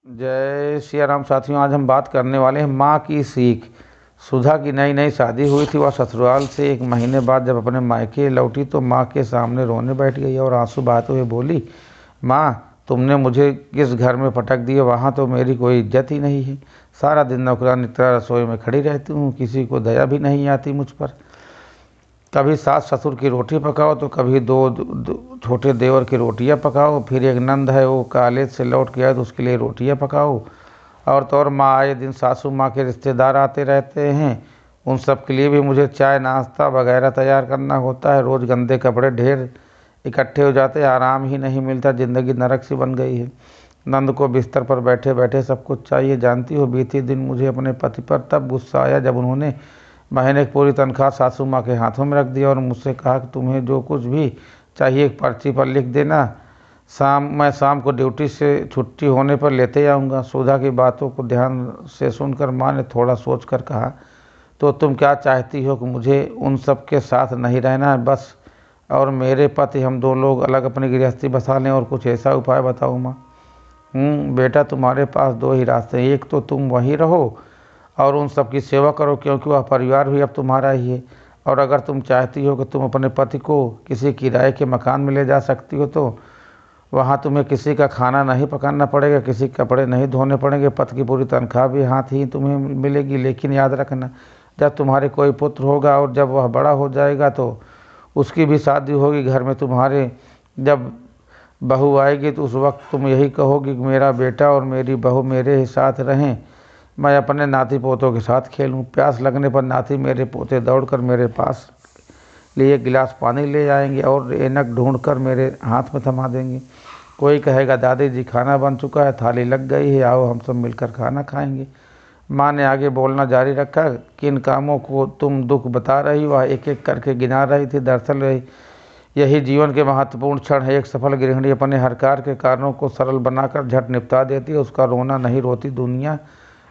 जय सिया राम साथियों। आज हम बात करने वाले हैं माँ की सीख। सुधा की नई नई शादी हुई थी। वह ससुराल से 1 महीने बाद जब अपने मायके लौटी तो माँ के सामने रोने बैठ गई और आंसू बहाते हुए बोली, माँ तुमने मुझे किस घर में पटक दिया, वहाँ तो मेरी कोई इज्जत ही नहीं है। सारा दिन नौकरानी की तरह रसोई में खड़ी रहती हूँ, किसी को दया भी नहीं आती मुझ पर। कभी सास ससुर की रोटी पकाओ तो कभी दो छोटे देवर की रोटियां पकाओ, फिर एक नंद है वो कॉलेज से लौट के आए तो उसके लिए रोटियां पकाओ। और तो और माँ आए दिन सासू माँ के रिश्तेदार आते रहते हैं, उन सब के लिए भी मुझे चाय नाश्ता वगैरह तैयार करना होता है। रोज़ गंदे कपड़े ढेर इकट्ठे हो जाते हैं, आराम ही नहीं मिलता, ज़िंदगी नरक सी बन गई है। नंद को बिस्तर पर बैठे बैठे सब कुछ चाहिए। जानती हो बीते दिन मुझे अपने पति पर तब गुस्सा आया जब उन्होंने महीने की पूरी तनख्वाह सासू माँ के हाथों में रख दिया और मुझसे कहा कि तुम्हें जो कुछ भी चाहिए एक पर्ची पर लिख देना, मैं शाम को ड्यूटी से छुट्टी होने पर लेते आऊँगा। सुधा की बातों को ध्यान से सुनकर माँ ने थोड़ा सोच कर कहा, तो तुम क्या चाहती हो कि मुझे उन सब के साथ नहीं रहना है बस, और मेरे पति हम 2 लोग अलग अपनी गृहस्थी बसा लें? और कुछ ऐसा उपाय बताओ माँ। बेटा तुम्हारे पास 2 ही रास्ते हैं, एक तो तुम वहीं रहो और उन सब की सेवा करो, क्योंकि वह परिवार भी अब तुम्हारा ही है। और अगर तुम चाहती हो कि तुम अपने पति को किसी किराए के मकान में ले जा सकती हो तो वहाँ तुम्हें किसी का खाना नहीं पकाना पड़ेगा, किसी कपड़े नहीं धोने पड़ेंगे, पति की पूरी तनख्वाह भी हाथ ही तुम्हें मिलेगी। लेकिन याद रखना, जब तुम्हारे कोई पुत्र होगा और जब वह बड़ा हो जाएगा तो उसकी भी शादी होगी घर में तुम्हारे। जब बहू आएगी तो उस वक्त तुम यही कहोगी कि मेरा बेटा और मेरी बहू मेरे ही साथ रहें, मैं अपने नाती पोतों के साथ खेलूं। प्यास लगने पर नाती मेरे पोते दौड़कर मेरे पास लिए गिलास पानी ले आएंगे और ऐनक ढूंढकर मेरे हाथ में थमा देंगे। कोई कहेगा दादी जी खाना बन चुका है, थाली लग गई है, आओ हम सब मिलकर खाना खाएंगे। माँ ने आगे बोलना जारी रखा, किन कामों को तुम दुख बता रही हो? एक एक करके गिना रही थी। दरअसल यही जीवन के महत्वपूर्ण क्षण है। एक सफल गृहिणी अपने हर कार्य के कारणों को सरल बनाकर झट निपटा देती है। उसका रोना नहीं रोती दुनिया,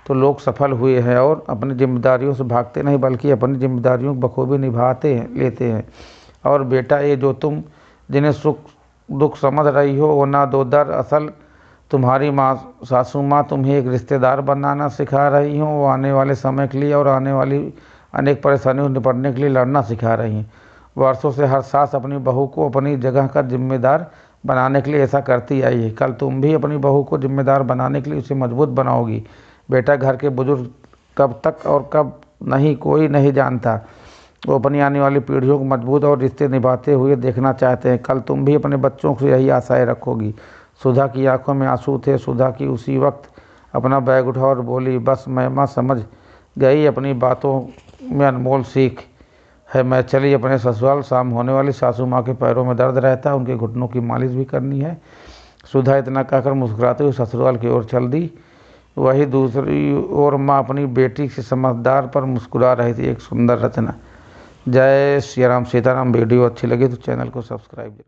तो लोग सफल हुए हैं और अपनी जिम्मेदारियों से भागते नहीं बल्कि अपनी जिम्मेदारियों को बखूबी निभाते हैं लेते हैं। और बेटा ये जो तुम जिन्हें सुख दुख समझ रही हो वो ना दो, दरअसल तुम्हारी माँ सासू माँ तुम्हें एक रिश्तेदार बनाना सिखा रही हो। वो आने वाले समय के लिए और आने वाली अनेक परेशानियों से निपटने के लिए लड़ना सिखा रही हैं। वर्षों से हर सास अपनी बहू को अपनी जगह का जिम्मेदार बनाने के लिए ऐसा करती आई है। कल तुम भी अपनी बहू को जिम्मेदार बनाने के लिए उसे मजबूत बनाओगी। बेटा घर के बुजुर्ग कब तक और कब नहीं कोई नहीं जानता, वो अपनी आने वाली पीढ़ियों को मजबूत और रिश्ते निभाते हुए देखना चाहते हैं। कल तुम भी अपने बच्चों से यही आशाएं रखोगी। सुधा की आंखों में आंसू थे। सुधा की उसी वक्त अपना बैग उठा और बोली, बस मैं माँ समझ गई, अपनी बातों में अनमोल सीख है। मैं चली अपने ससुराल। शाम होने वाली, सासू माँ के पैरों में दर्द रहता है, उनके घुटनों की मालिश भी करनी है। सुधा इतना कहकर मुस्कुराते हुए ससुराल की ओर चल दी। वही दूसरी ओर माँ अपनी बेटी से समझदार पर मुस्कुरा रही थी। एक सुंदर रचना। जय श्री राम सीताराम। वीडियो अच्छी लगी तो चैनल को सब्सक्राइब करें।